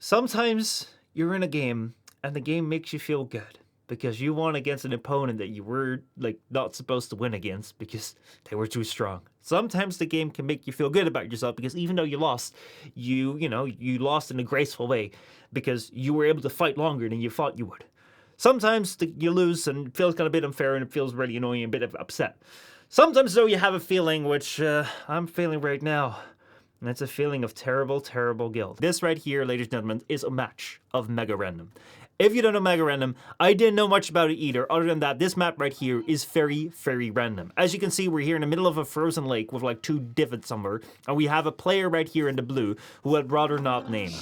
Sometimes you're in a game and the game makes you feel good because you won against an opponent that you were like not supposed to win against because they were too strong. Sometimes the game can make you feel good about yourself because even though you lost, you lost in a graceful way because you were able to fight longer than you thought you would. Sometimes you lose and it feels kind of a bit unfair and it feels really annoying and a bit of upset. Sometimes though you have a feeling which I'm feeling right now. And it's a feeling of terrible, terrible guilt. This right here, ladies and gentlemen, is a match of Mega Random. If you don't know Mega Random, I didn't know much about it either, other than that this map right here is very, very random. As you can see, we're here in the middle of a frozen lake with like 2 divots somewhere, and we have a player right here in the blue who I'd rather not name.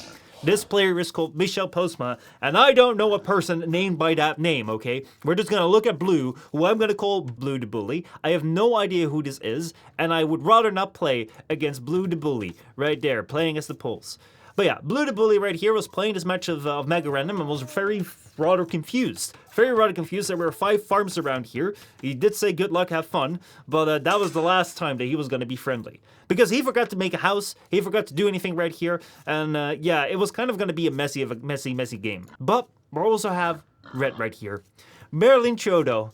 This player is called MichelPostma, and I don't know a person named by that name, okay? We're just gonna look at Blue, who I'm gonna call Blue the Bully. I have no idea who this is, and I would rather not play against Blue the Bully, right there, playing as the Pulse. But yeah, Blue the Bully right here was playing this match of Mega Random and was rather confused. Very rather confused. There were 5 farms around here. He did say good luck, have fun, but that was the last time that he was going to be friendly. Because he forgot to make a house, he forgot to do anything right here, and yeah, it was kind of going to be a messy game. But we also have Red right here. MerlinChiodo.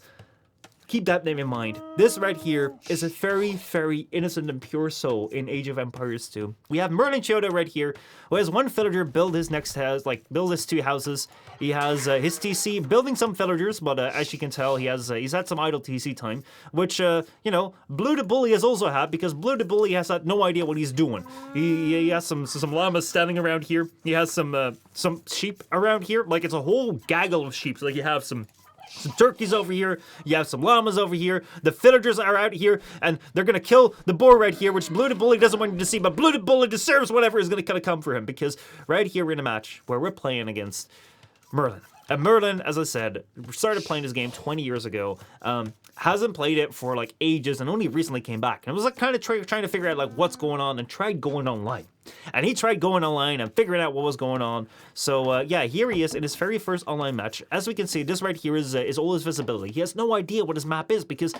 Keep that name in mind. This right here is a very, very innocent and pure soul in Age of Empires 2. We have MerlinChiodo right here, who has 1 villager build his next house, build his 2 houses. He has his TC building some villagers, but as you can tell, he's had some idle TC time, which Blue the Bully has also had because Blue the Bully has had no idea what he's doing. He has some llamas standing around here. He has some sheep around here, like it's a whole gaggle of sheep. So like you have some turkeys over here, you have some llamas over here, the villagers are out here, and they're gonna kill the boar right here, which Blue the Bully doesn't want you to see, but Blue the Bully deserves whatever is gonna come for him, because right here we're in a match where we're playing against Merlin. And Merlin, as I said, started playing this game 20 years ago, hasn't played it for like ages and only recently came back. And it was like kind of trying to figure out like what's going on and tried going online. And he tried going online and figuring out what was going on. So yeah, here he is in his very first online match. As we can see, this right here is all his visibility. He has no idea what his map is because,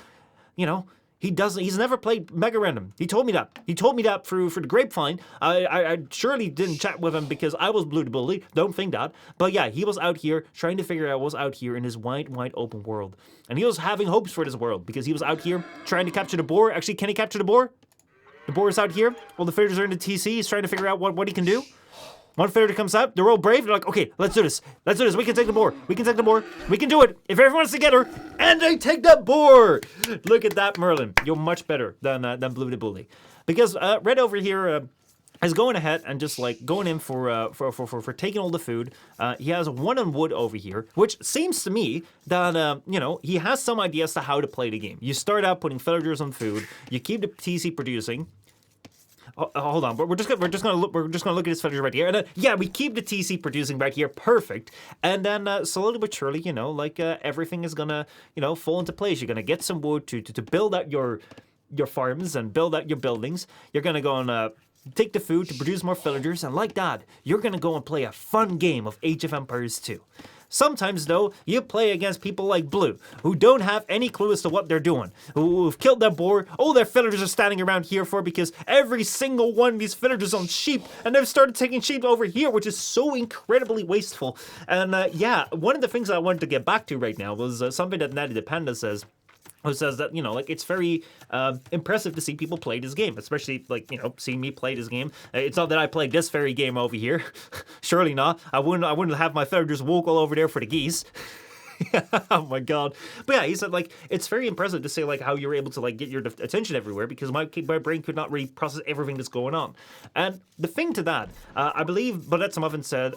he's never played Mega Random. He told me that. He told me that through the grapevine. I surely didn't chat with him because I was Blue the Bully. Don't think that. But yeah, he was out here trying to figure out what was out here in his wide, wide open world. And he was having hopes for this world because he was out here trying to capture the boar. Actually, can he capture the boar? The boar is out here. Well, the villagers are in the TC. He's trying to figure out what he can do. 1 villager comes out. They're all brave. They're like, okay, let's do this. Let's do this. We can take the boar. We can take the boar. We can do it. If everyone's together. And they take the boar. Look at that, Merlin. You're much better than Blue the Bully. Because Red over here is going ahead and just like going in for taking all the food. He has 1 on wood over here, which seems to me that he has some idea as to how to play the game. You start out putting villagers on food. You keep the TC producing. Hold on, we're just gonna look at this villager right here, and then, yeah, we keep the TC producing right here, perfect. And then slowly but surely, everything is gonna fall into place. You're gonna get some wood to build out your farms and build out your buildings. You're gonna go and take the food to produce more villagers, and like that, you're gonna go and play a fun game of Age of Empires 2. Sometimes, though, you play against people like Blue, who don't have any clue as to what they're doing, who've killed their boar. All their villagers are standing around here for because every single one of these villagers own sheep, and they've started taking sheep over here, which is so incredibly wasteful. And yeah, one of the things I wanted to get back to right now was something that Natty the Panda says. Who says that, it's very impressive to see people play this game, especially, seeing me play this game. It's not that I played this very game over here. Surely not. I wouldn't have my villagers walk all over there for the geese. Oh my god. But yeah, he said, it's very impressive to say, how you're able to, get your attention everywhere because my brain could not really process everything that's going on. And the thing to that, I believe But Muffin said,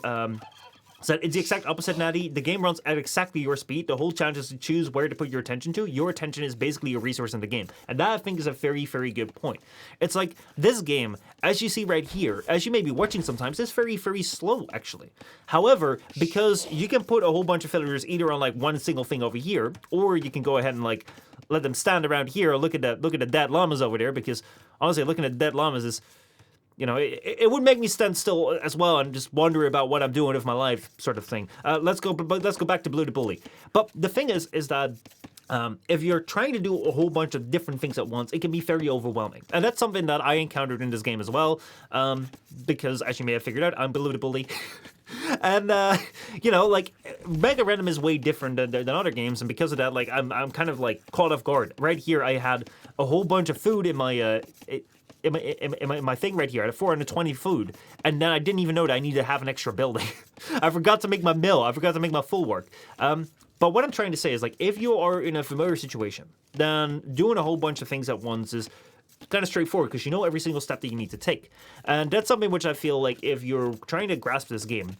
So it's the exact opposite, Natty. The game runs at exactly your speed. The whole challenge is to choose where to put your attention to. Your attention is basically a resource in the game. And that, I think, is a very, very good point. It's like, this game, as you see right here, as you may be watching sometimes, is very, very slow, actually. However, because you can put a whole bunch of villagers either on, 1 single thing over here, or you can go ahead and, let them stand around here or look at the dead llamas over there, because, honestly, looking at dead llamas is... it would make me stand still as well and just wonder about what I'm doing with my life, sort of thing. Let's go back to Blue the Bully. But the thing is that if you're trying to do a whole bunch of different things at once, it can be very overwhelming. And that's something that I encountered in this game as well, because as you may have figured out, I'm Blue the Bully. And like Mega Random is way different than other games, and because of that, like I'm kind of like caught off guard. Right here, I had a whole bunch of food in my my thing right here. I had 420 food, and then I didn't even know that I needed to have an extra building. I forgot to make my mill. I forgot to make my full work. But what I'm trying to say is, like, if you are in a familiar situation, then doing a whole bunch of things at once is kind of straightforward because you know every single step that you need to take. And that's something which I feel like if you're trying to grasp this game,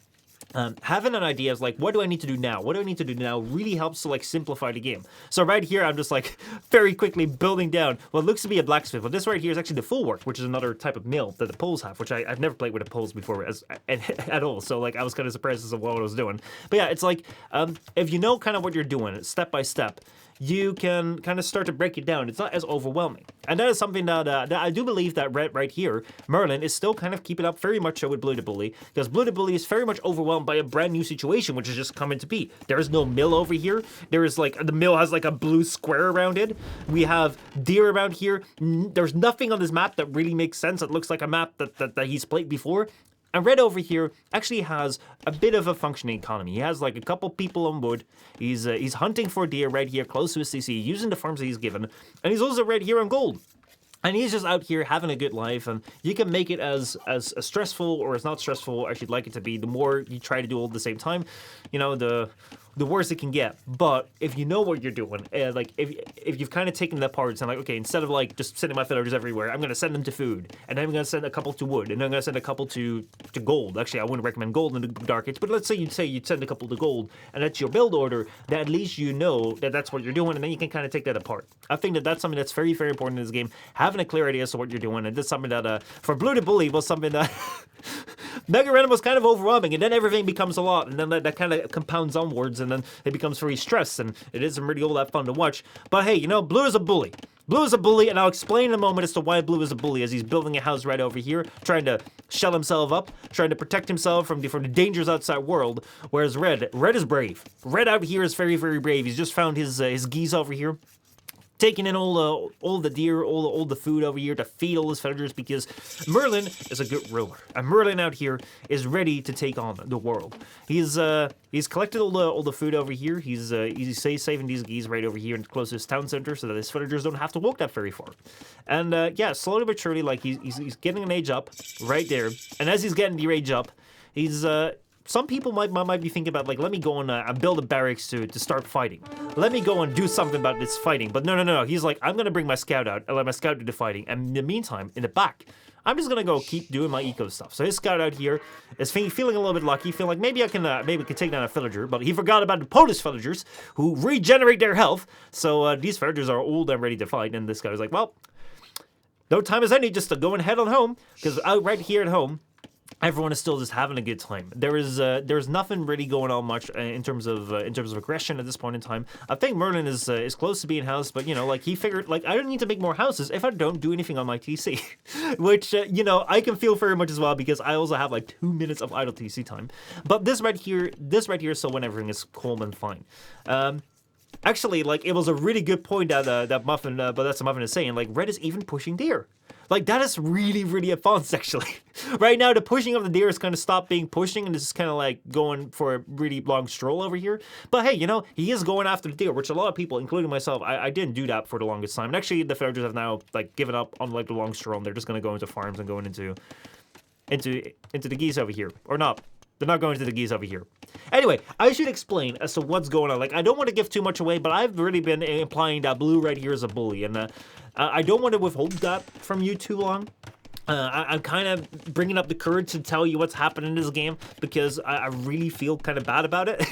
having an idea of like, what do I need to do now? What do I need to do now really helps to like simplify the game. So right here, I'm just like very quickly building down what looks to be a blacksmith. But this right here is actually the full work, which is another type of mill that the poles have, which I've never played with the poles before at all. So like I was kind of surprised as to what I was doing. But yeah, it's like if you know kind of what you're doing step by step, you can kind of start to break it down. It's not as overwhelming. And that is something that I do believe that right here, Merlin is still kind of keeping up very much so with Blue the Bully, because Blue the Bully is very much overwhelmed by a brand new situation, which has just come into be. There is no mill over here. There is like, the mill has like a blue square around it. We have deer around here. There's nothing on this map that really makes sense. It looks like a map that he's played before. And Red over here actually has a bit of a functioning economy. He has like a couple people on wood. He's hunting for deer right here close to his CC, using the farms that he's given. And he's also right here on gold. And he's just out here having a good life, and you can make it as stressful or as not stressful as you'd like it to be. The more you try to do all at the same time, you know, the worse it can get. But if you know what you're doing, like if you've kind of taken that part and like, okay, instead of like just sending my villagers everywhere, I'm going to send them to food, and then I'm going to send a couple to wood, and then I'm going to send a couple to gold. Actually, I wouldn't recommend gold in the Dark Age, but let's say you'd send a couple to gold, and that's your build order, then at least you know that that's what you're doing, and then you can kind of take that apart. I think that that's something that's very, very important in this game, having a clear idea as to what you're doing, and that's something that, for Blue the Bully, was something that Mega Random was kind of overwhelming, and then everything becomes a lot, and then that kind of compounds onwards, and then it becomes very stressed, and it isn't really all that fun to watch. But hey, you know, Blue is a bully. Blue is a bully, and I'll explain in a moment as to why Blue is a bully, as he's building a house right over here, trying to shell himself up, trying to protect himself from the dangers outside world, whereas Red is brave. Red out here is very, very brave. He's just found his geese over here, taking in all the deer, all the food over here to feed all his villagers, because Merlin is a good ruler. And Merlin out here is ready to take on the world. He's collected all the food over here. He's saving these geese right over here in close to his town center, so that his villagers don't have to walk that very far. And yeah, slowly but surely, like he's getting an age up right there. And as he's getting the age up, he's some people might be thinking about, like, let me go and build a barracks to start fighting. Let me go and do something about this fighting. But no. He's like, I'm going to bring my scout out and let my scout do the fighting. And in the meantime, in the back, I'm just going to go keep doing my eco stuff. So his scout out here is feeling a little bit lucky, feeling like maybe I can take down a villager. But he forgot about the Polish villagers who regenerate their health. So these villagers are old and ready to fight. And this guy was like, well, no time is any just to go and head on home. Because out right here at home, everyone is still just having a good time. There's nothing really going on much in terms of aggression at this point in time. I think Merlin is close to being housed, but you know, like he figured, like I don't need to make more houses if I don't do anything on my TC, which you know I can feel very much as well, because I also have like 2 minutes of idle TC time. But this right here is so when everything is calm and fine. Actually, like it was a really good point that Muffin, but that's what Muffin is saying. Like Red is even pushing deer. Like, that is really, really advanced, actually. Right now, the pushing of the deer is kind of stopped being pushing, and this is kind of like going for a really long stroll over here. But hey, you know, he is going after the deer, which a lot of people, including myself, I didn't do that for the longest time. And actually, the villagers have now, like, given up on, like, the long stroll, and they're just going to go into farms and going into the geese over here. Or not. They're not going to the geese over here. Anyway, I should explain as to what's going on. Like, I don't want to give too much away, but I've really been implying that Blue right here is a bully. And I don't want to withhold that from you too long. I'm kind of bringing up the courage to tell you what's happening in this game, because I really feel kind of bad about it.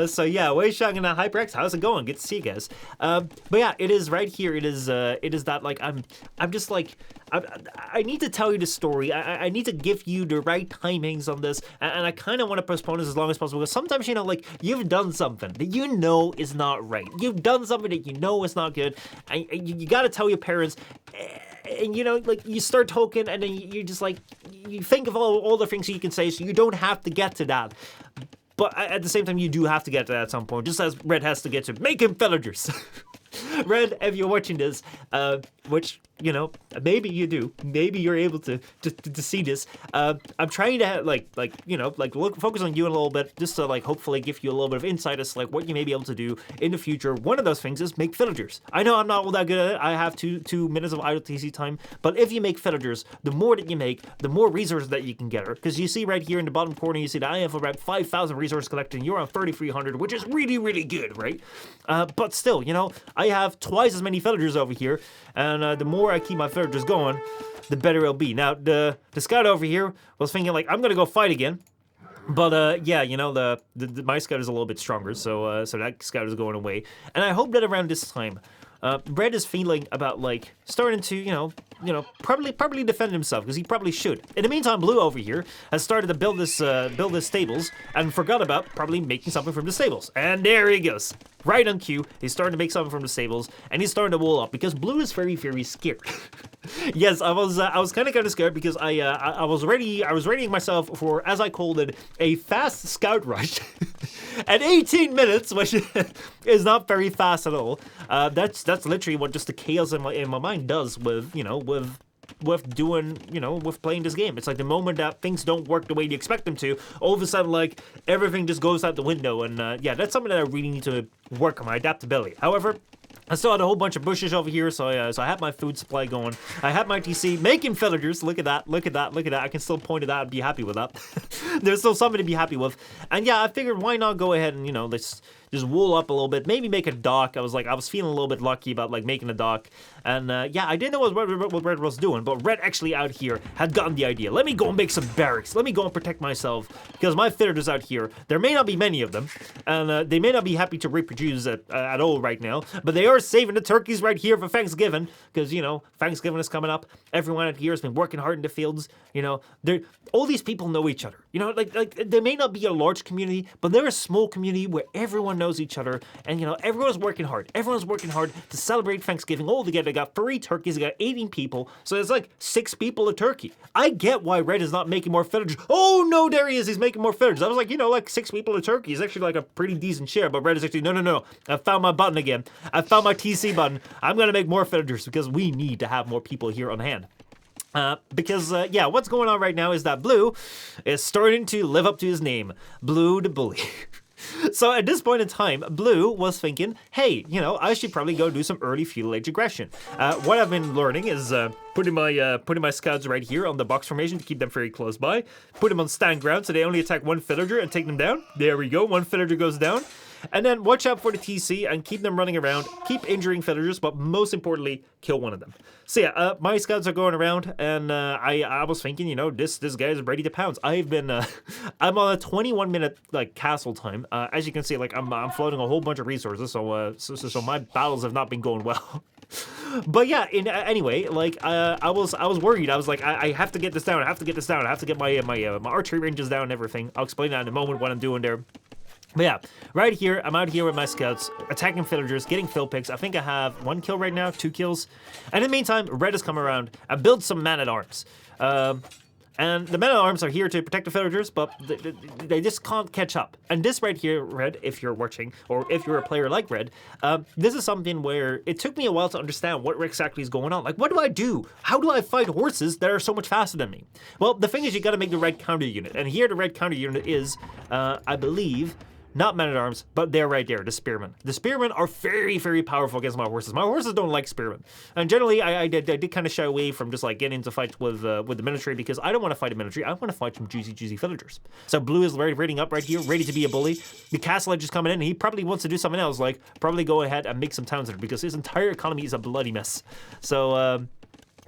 So yeah, Wei Shang and HyperX, how's it going? Good to see you guys. But yeah, it is right here. It is that like I'm just like I need to tell you the story. I need to give you the right timings on this, and I kind of want to postpone this as long as possible, because sometimes, you know, like you've done something that you know is not right. You've done something that you know is not good, and you got to tell your parents. And you know, like you start talking, and then you just like you think of all the things you can say, so you don't have to get to that. But at the same time, you do have to get to that at some point, just as Red has to get to making villagers. Red, if you're watching this, which, you know, maybe you do, maybe you're able to see this. I'm trying to focus on you a little bit, just to like hopefully give you a little bit of insight as to like what you may be able to do in the future. One of those things is make villagers. I know I'm not all that good at it. I have two minutes of idle TC time, but if you make villagers, the more that you make, the more resources that you can get. Because you see right here in the bottom corner, you see that I have about 5,000 resources collected, and you're on 3,300, which is really, really good, right? But still, you know, I have twice as many villagers over here, and the more I keep my villagers going, the better it'll be. Now, the scout over here was thinking, like, I'm gonna go fight again. But yeah, you know, my scout is a little bit stronger, so that scout is going away. And I hope that around this time, Red is feeling about like starting to, you know, probably defend himself, because he probably should. In the meantime, Blue over here has started to build his stables and forgot about probably making something from the stables. And there he goes. Right on cue, he's starting to make something from the stables, and he's starting to wool up because Blue is very, very scared. Yes, I was kind of scared because I was readying myself for, as I called it, a fast scout rush at 18 minutes, which is not very fast at all. That's literally what just the chaos in my mind does with, you know, with doing, you know, with playing this game. It's like the moment that things don't work the way you expect them to, all of a sudden, like, everything just goes out the window. And yeah, that's something that I really need to work on, my adaptability. However, I still had a whole bunch of bushes over here, so I had my food supply going. I had my TC making villagers. Look at that, look at that, look at that. I can still point at that and be happy with that. There's still something to be happy with. And yeah, I figured why not go ahead and, you know, let's just wool up a little bit, maybe make a dock. I was feeling a little bit lucky about like making a dock. And yeah, I didn't know what Red was doing, but Red actually out here had gotten the idea. Let me go and make some barracks. Let me go and protect myself, because my villagers out here, there may not be many of them, and they may not be happy to reproduce at all right now, but they are saving the turkeys right here for Thanksgiving, because, you know, Thanksgiving is coming up. Everyone out here has been working hard in the fields. You know, all these people know each other. You know, like they may not be a large community, but they're a small community where everyone knows each other, and, you know, everyone's working hard. Everyone's working hard to celebrate Thanksgiving all together. They got 3 turkeys, they got 18 people, so there's like 6 people a turkey. I get why Red is not making more villagers. Oh no, there he is, he's making more villagers. I was like, you know, like 6 people a turkey is actually like a pretty decent share, but Red is actually, no, I found my button again. I found my TC button. I'm gonna make more villagers because we need to have more people here on hand. Because yeah, what's going on right now is that Blue is starting to live up to his name, Blue the Bully. So at this point in time, Blue was thinking, hey, you know, I should probably go do some early feudal age aggression. What I've been learning is putting my scouts right here on the box formation to keep them very close by. Put them on stand ground so they only attack 1 villager and take them down. There we go, 1 villager goes down. And then watch out for the TC and keep them running around, keep injuring villagers, but most importantly, kill 1 of them. So yeah, my scouts are going around, and I was thinking, you know, this guy is ready to pounce. I've been, I'm on a 21-minute like castle time. As you can see, like I'm floating a whole bunch of resources, so my battles have not been going well. But yeah, anyway, like I was worried. I was like, I have to get this down. I have to get this down. I have to get my archery ranges down and everything. I'll explain that in a moment what I'm doing there. But yeah, right here, I'm out here with my scouts, attacking villagers, getting fill picks. I think I have 1 kill right now, 2 kills. And in the meantime, Red has come around and built some man-at-arms. And the men-at-arms are here to protect the villagers, but they just can't catch up. And this right here, Red, if you're watching, or if you're a player like Red, this is something where it took me a while to understand what exactly is going on. Like, what do I do? How do I fight horses that are so much faster than me? Well, the thing is, you gotta make the red counter unit. And here the red counter unit is, I believe, not men-at-arms, but they're right there, the spearmen. The spearmen are very, very powerful against my horses. My horses don't like spearmen. And generally, I did kind of shy away from just like getting into fights with the military, because I don't want to fight a military. I want to fight some juicy villagers. So Blue is raiding up right here, ready to be a bully. The castle edge is coming in, and he probably wants to do something else, like probably go ahead and make some towns there, because his entire economy is a bloody mess. So,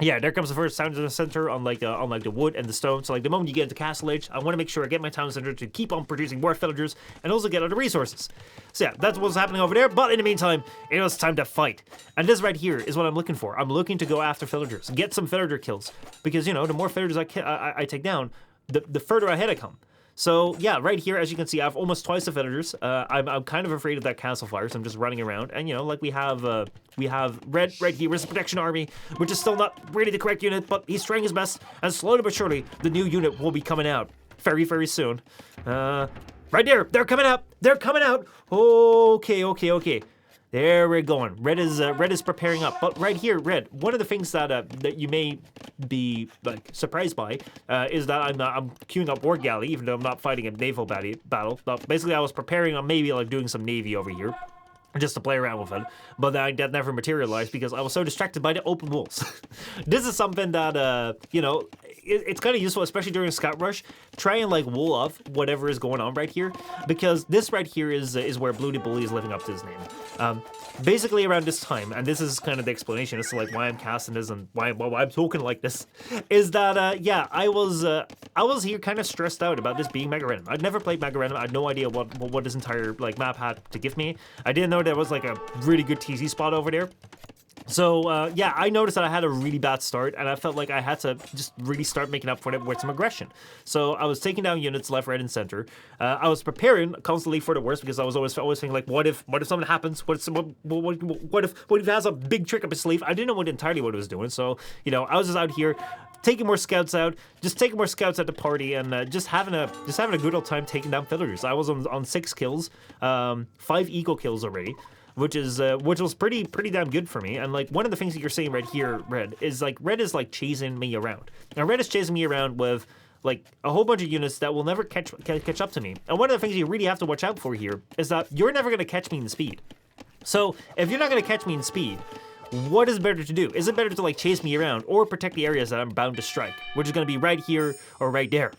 yeah, there comes the first town center on like the wood and the stone. So like the moment you get into Castle Age, I want to make sure I get my town center to keep on producing more villagers and also get other resources. So yeah, that's what's happening over there. But in the meantime, it was time to fight. And this right here is what I'm looking for. I'm looking to go after villagers, get some villager kills, because, you know, the more villagers I take down, the further ahead I come. So yeah, right here, as you can see, I have almost twice the villagers. I'm kind of afraid of that castle fire, so I'm just running around. And, you know, like we have Red right here is the protection army, which is still not really the correct unit, but he's trying his best. And slowly but surely, the new unit will be coming out very, very soon. Right there, they're coming out. They're coming out. Okay. There we're going. Red is preparing up. But right here, red. One of the things that that you may be like surprised by is that I'm queuing up war galley, even though I'm not fighting a naval battle. But basically, I was preparing on maybe like doing some navy over here, just to play around with it, but that never materialized because I was so distracted by the open walls. This is something that, you know, it's kind of useful, especially during a scout rush. Try and like wall off whatever is going on right here, because this right here is where Bloody Bully is living up to his name. Basically around this time, and this is kind of the explanation as to like why I'm casting this and why I'm talking like this, is that yeah, I was here kind of stressed out about this being mega random. I'd never played mega random. I had no idea what this entire like map had to give me. I didn't know there was like a really good TC spot over there. So, yeah, I noticed that I had a really bad start, and I felt like I had to just really start making up for it with some aggression. So I was taking down units left, right, and center. I was preparing constantly for the worst because I was always thinking, like, what if something happens? What if he has a big trick up his sleeve? I didn't know entirely what he was doing, so, you know, I was just out here taking more scouts out, at the party, and just having a good old time taking down villagers. I was on 6 kills, 5 eco kills already, which was pretty damn good for me. And like one of the things that you're seeing right here, red is like chasing me around. Now red is chasing me around with like a whole bunch of units that will never catch up to me. And one of the things you really have to watch out for here is that you're never going to catch me in speed. So if you're not going to catch me in speed, what is better to do? Is it better to like chase me around or protect the areas that I'm bound to strike, which is going to be right here or right there?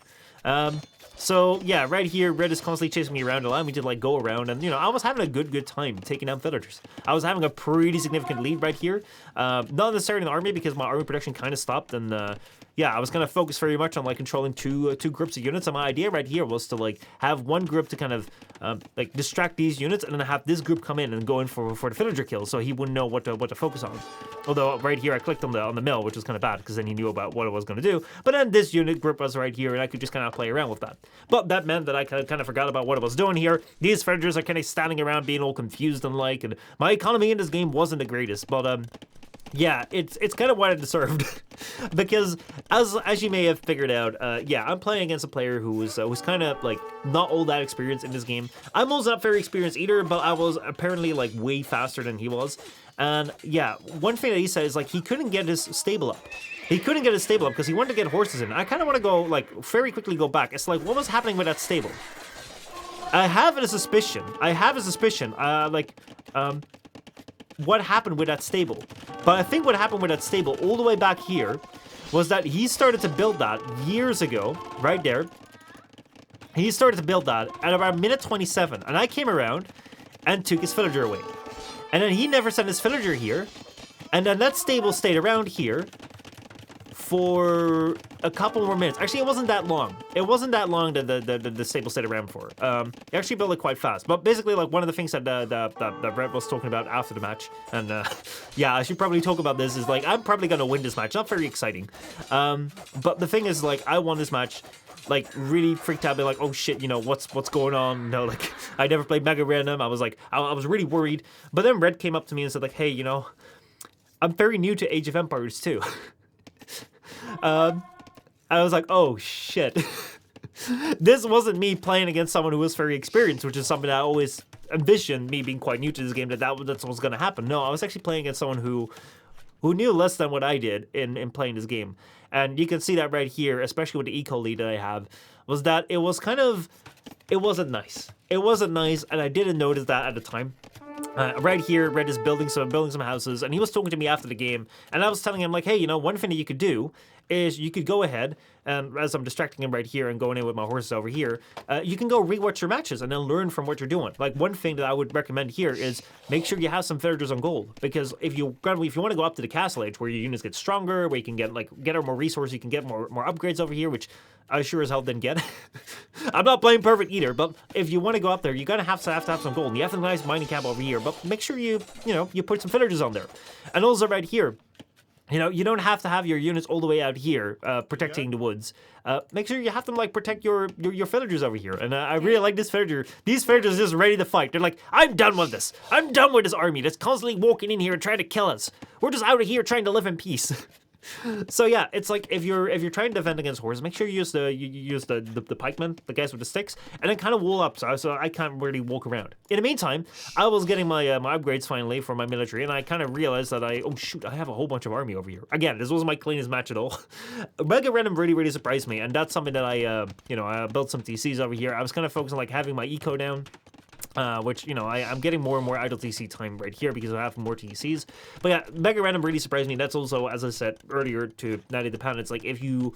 So yeah, right here, red is constantly chasing me around, allowing me to like go around, and you know, I was having a good time taking down villagers. I was having a pretty significant lead right here. Not necessarily in the army because my army production kind of stopped, and yeah, I was gonna focus very much on like controlling two groups of units. And my idea right here was to like have one group to kind of like distract these units, and then have this group come in and go in for the villager kill, so he wouldn't know what to focus on. Although right here I clicked on the mill, which was kind of bad because then he knew about what I was gonna do. But then this unit group was right here, and I could just kind of play around with that. But that meant that I kind of forgot about what I was doing here. These villagers are kind of standing around being all confused and like, and my economy in this game wasn't the greatest, but yeah, it's kind of what I deserved. Because as you may have figured out, yeah, I'm playing against a player who was kind of like not all that experienced in this game. I'm also not very experienced either, but I was apparently like way faster than he was. And yeah, one thing that he said is like he couldn't get his stable up. He couldn't get his stable up because he wanted to get horses in. I kind of want to go like very quickly go back. It's like, what was happening with that stable? I have a suspicion. What happened with that stable? But I think what happened with that stable all the way back here was that he started to build that years ago, right there. He started to build that at about minute 27, and I came around and took his villager away. And then he never sent his villager here, and then that stable stayed around here for a couple more minutes. Actually, it wasn't that long. It wasn't that long that the stable stayed around for. He actually built it quite fast. But basically, like one of the things that Brett was talking about after the match, and yeah, I should probably talk about this, is like I'm probably gonna win this match. Not very exciting. But the thing is, like, I won this match. Like really freaked out, be like, oh shit, you know what's going on? No, like I never played Mega Random. I was like, I was really worried. But then Red came up to me and said like, hey, you know, I'm very new to Age of Empires too. I was like, oh shit. This wasn't me playing against someone who was very experienced, which is something I always envisioned, me being quite new to this game, that's what was going to happen. No, I was actually playing against someone who knew less than what I did in playing this game. And you can see that right here, especially with the eco lead that I have, was that it wasn't nice. It wasn't nice, and I didn't notice that at the time. Right here, Red is building some houses, and he was talking to me after the game, and I was telling him like, hey, you know, one thing that you could do is you could go ahead, and as I'm distracting him right here and going in with my horses over here, you can go rewatch your matches and then learn from what you're doing. Like one thing that I would recommend here is make sure you have some villagers on gold, because if you want to go up to the castle age where your units get stronger, where you can get more resources, you can get more upgrades over here, which I sure as hell didn't get. I'm not playing perfect either, but if you want to go up there, you're gonna have to have some gold. And you have a nice mining camp over here, but make sure you put some villagers on there. And also right here, you know, you don't have to have your units all the way out here protecting the woods. Make sure you have them like protect your villagers over here. And I really like this villager. These villagers are just ready to fight. They're like, I'm done with this. I'm done with this army that's constantly walking in here and trying to kill us. We're just out of here trying to live in peace. So yeah, it's like if you're trying to defend against horses, make sure you use the pikemen, the guys with the sticks, and then kind of wool up so I can't really walk around. In the meantime, I was getting my my upgrades finally for my military, and I kind of realized that oh shoot, I have a whole bunch of army over here. Again, this wasn't my cleanest match at all. Mega Random really surprised me, and that's something that I built some TCs over here. I was kind of focusing on like having my eco down. Which, I'm getting more and more idle TC time right here because I have more TCs. But yeah, Mega Random really surprised me. That's also, as I said earlier to Natty the Pound, it's like if you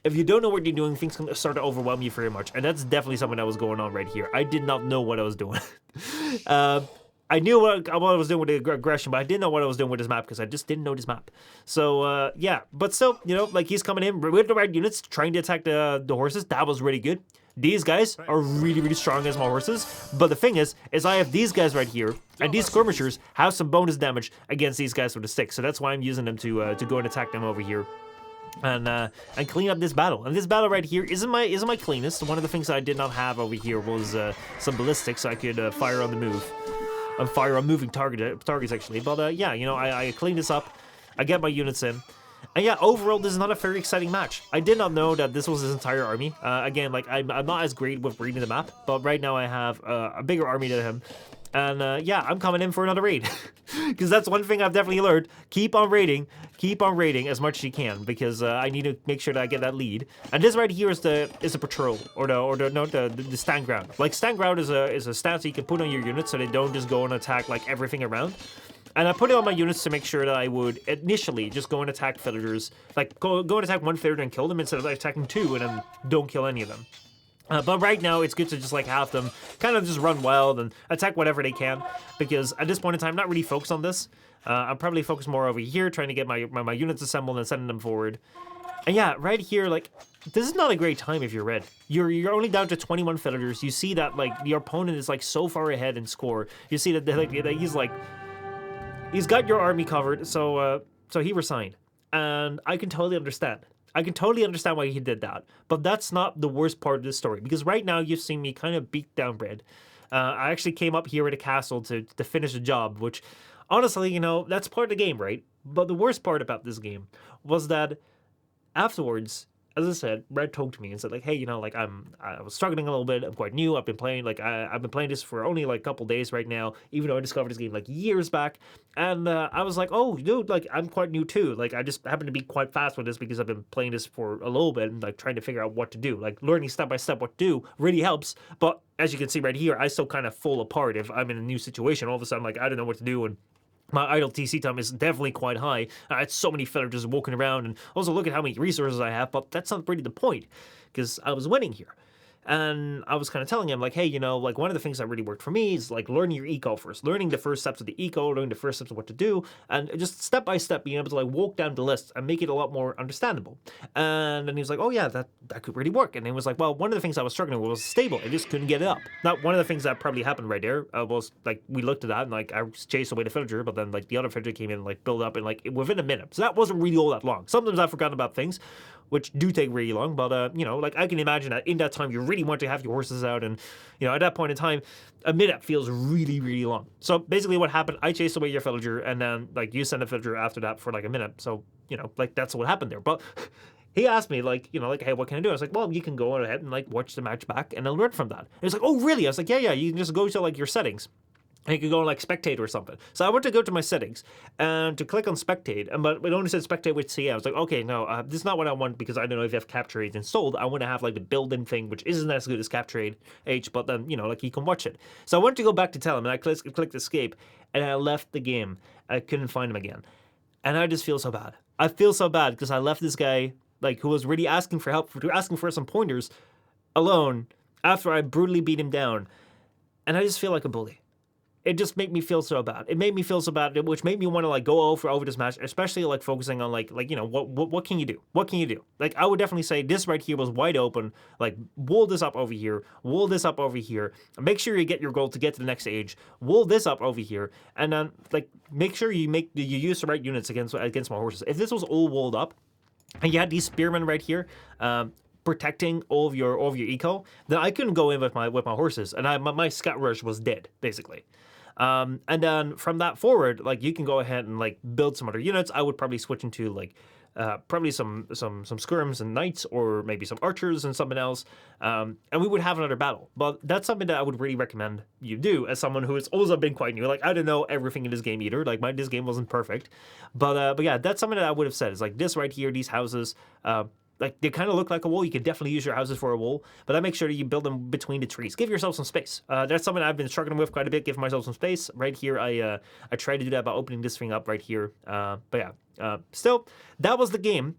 don't know what you're doing, things can start to overwhelm you very much. And that's definitely something that was going on right here. I did not know what I was doing. I knew what I was doing with the aggression, but I didn't know what I was doing with this map because I just didn't know this map. So, yeah. But still, like he's coming in with the right units, trying to attack the horses. That was really good. These guys are really strong against my horses. But the thing is I have these guys right here, and these skirmishers have some bonus damage against these guys with the sticks. So that's why I'm using them to go and attack them over here. And clean up this battle. And this battle right here isn't my cleanest. One of the things that I did not have over here was some ballistics so I could fire on the move. And fire on moving targets actually. But yeah, I clean this up. I get my units in. And yeah, overall, this is not a very exciting match. I did not know that this was his entire army. Again, like, I'm not as great with reading the map, but right now I have a bigger army than him. And yeah, I'm coming in for another raid. Because that's one thing I've definitely learned. Keep on raiding as much as you can, because I need to make sure that I get that lead. And this right here is the patrol, or the stand ground. Like, stand ground is a stance you can put on your units so they don't just go and attack like everything around. And I put it on my units to make sure that I would initially just go and attack villagers, like go and attack one villager and kill them instead of attacking two and then don't kill any of them. But right now, it's good to just like have them kind of just run wild and attack whatever they can, because at this point in time, I'm not really focused on this. I'm probably focused more over here, trying to get my units assembled and sending them forward. And yeah, right here, like, this is not a great time if you're red. You're only down to 21 villagers. You see that like your opponent is like so far ahead in score. You see that he's got your army covered, so he resigned. And I can totally understand. I can totally understand why he did that. But that's not the worst part of this story, because right now you've seen me kind of beat down red. I actually came up here at a castle to finish the job, which, honestly, that's part of the game, right? But the worst part about this game was that afterwards, as I said, Red talked to me and said, like, hey, like, I was struggling a little bit. I'm quite new. I've been playing, like, I've been playing this for only, like, a couple days right now, even though I discovered this game, like, years back. And I was like, oh, dude, like, I'm quite new, too. Like, I just happen to be quite fast with this because I've been playing this for a little bit and, like, trying to figure out what to do. Like, learning step by step what to do really helps. But as you can see right here, I still kind of fall apart if I'm in a new situation. All of a sudden, like, I don't know what to do, and my idle TC time is definitely quite high. I had so many villagers walking around, and also look at how many resources I have, but that's not really the point, because I was winning here. And I was kind of telling him, like, hey, like, one of the things that really worked for me is, like, learning your eco first. Learning the first steps of the eco, learning the first steps of what to do, and just step by step being able to, like, walk down the list and make it a lot more understandable. And then he was like, oh, yeah, that could really work. And he was like, well, one of the things I was struggling with was stable. I just couldn't get it up. Now, one of the things that probably happened right there was, like, we looked at that, and, like, I chased away the villager, but then, like, the other villager came in and, like, built up in, like, within a minute. So that wasn't really all that long. Sometimes I've forgotten about things, which do take really long, but, like, I can imagine that in that time you really want to have your horses out, and, at that point in time, a minute feels really long. So basically what happened, I chased away your villager, and then, like, you sent a villager after that for, like, a minute, so, like, that's what happened there. But he asked me, like, like, hey, what can I do? I was like, well, you can go ahead and, like, watch the match back, and I'll learn from that. And he was like, oh, really? I was like, yeah, you can just go to, like, your settings. And you could go and like spectate or something. So I went to go to my settings and to click on spectate, but it only said spectate with CA. I was like, okay, no, this is not what I want, because I don't know if you have Capture Age installed. I want to have like the built-in thing, which isn't as good as Capture Age, but then, like, you can watch it. So I went to go back to tell him, and I clicked escape, and I left the game. I couldn't find him again. And I just feel so bad. I feel so bad because I left this guy, like, who was really asking for help, asking for some pointers, alone after I brutally beat him down. And I just feel like a bully. It just made me feel so bad. It made me feel so bad, which made me want to, like, go over this match, especially, like, focusing on, like what can you do? What can you do? Like, I would definitely say this right here was wide open. Like, wool this up over here. Wool this up over here. Make sure you get your goal to get to the next stage. Wool this up over here. And then, like, make sure you use the right units against my horses. If this was all walled up, and you had these spearmen right here, protecting all of your eco, then I couldn't go in with my horses, and my scout rush was dead, basically. And then from that forward, like, you can go ahead and, like, build some other units. I would probably switch into, like, probably some skirms and knights, or maybe some archers and something else, and we would have another battle. But that's something that I would really recommend you do as someone who has also been quite new. Like, I don't know everything in this game either. Like, this game wasn't perfect, but yeah, that's something that I would have said. Is like this right here, these houses. Like, they kind of look like a wall. You can definitely use your houses for a wall, but I make sure that you build them between the trees. Give yourself some space. That's something I've been struggling with quite a bit. Give myself some space. Right here, I tried to do that by opening this thing up right here. But yeah, still, that was the game.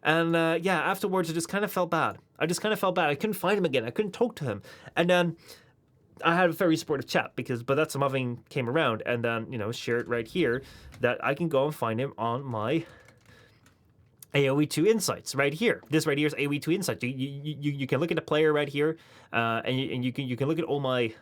And yeah, afterwards, I just kind of felt bad. I couldn't find him again. I couldn't talk to him. And then I had a very supportive chat but that some other thing came around, and then, shared right here that I can go and find him on my AoE2 insights right here. This right here is AoE2 insights. You can look at the player right here, and you can look at all my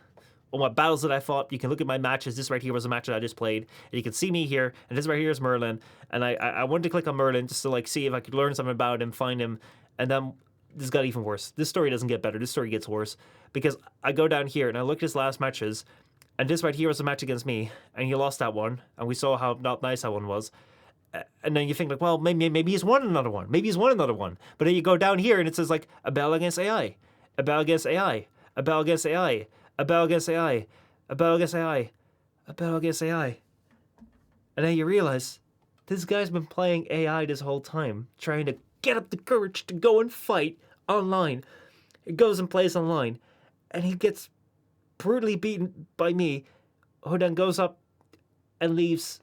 battles that I fought. You can look at my matches. This right here was a match that I just played, and you can see me here. And this right here is Merlin. And I wanted to click on Merlin just to like see if I could learn something about him, find him, and then this got even worse. This story doesn't get better. This story gets worse, because I go down here and I look at his last matches, and this right here was a match against me, and he lost that one, and we saw how not nice that one was. And then you think like, well, maybe he's won another one. Maybe he's won another one. But then you go down here and it says like a battle against AI, a battle against AI, a battle against AI, a battle against AI, a battle against AI, a battle against AI. And then you realize this guy's been playing AI this whole time, trying to get up the courage to go and fight online. He goes and plays online, and he gets brutally beaten by me, who then goes up and leaves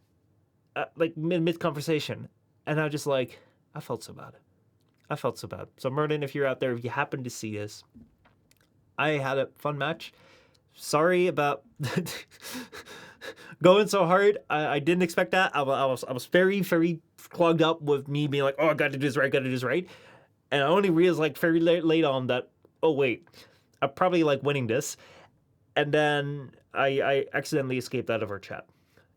like mid conversation, and I just like, I felt so bad. So Merlin, if you're out there, if you happen to see this, I had a fun match. Sorry about going so hard. I didn't expect that. I was very, very clogged up with me being like, oh, I got to do this right, and I only realized like very late on that, oh wait, I'm probably like winning this, and then I accidentally escaped out of our chat.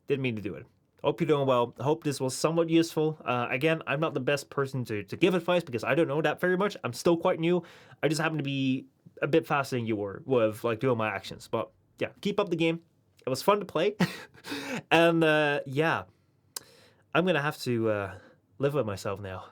Didn't mean to do it. Hope you're doing well. Hope this was somewhat useful. Again, I'm not the best person to give advice, because I don't know that very much. I'm still quite new. I just happen to be a bit faster than you were with like doing my actions. But yeah, keep up the game. It was fun to play. And yeah, I'm going to have to live with myself now.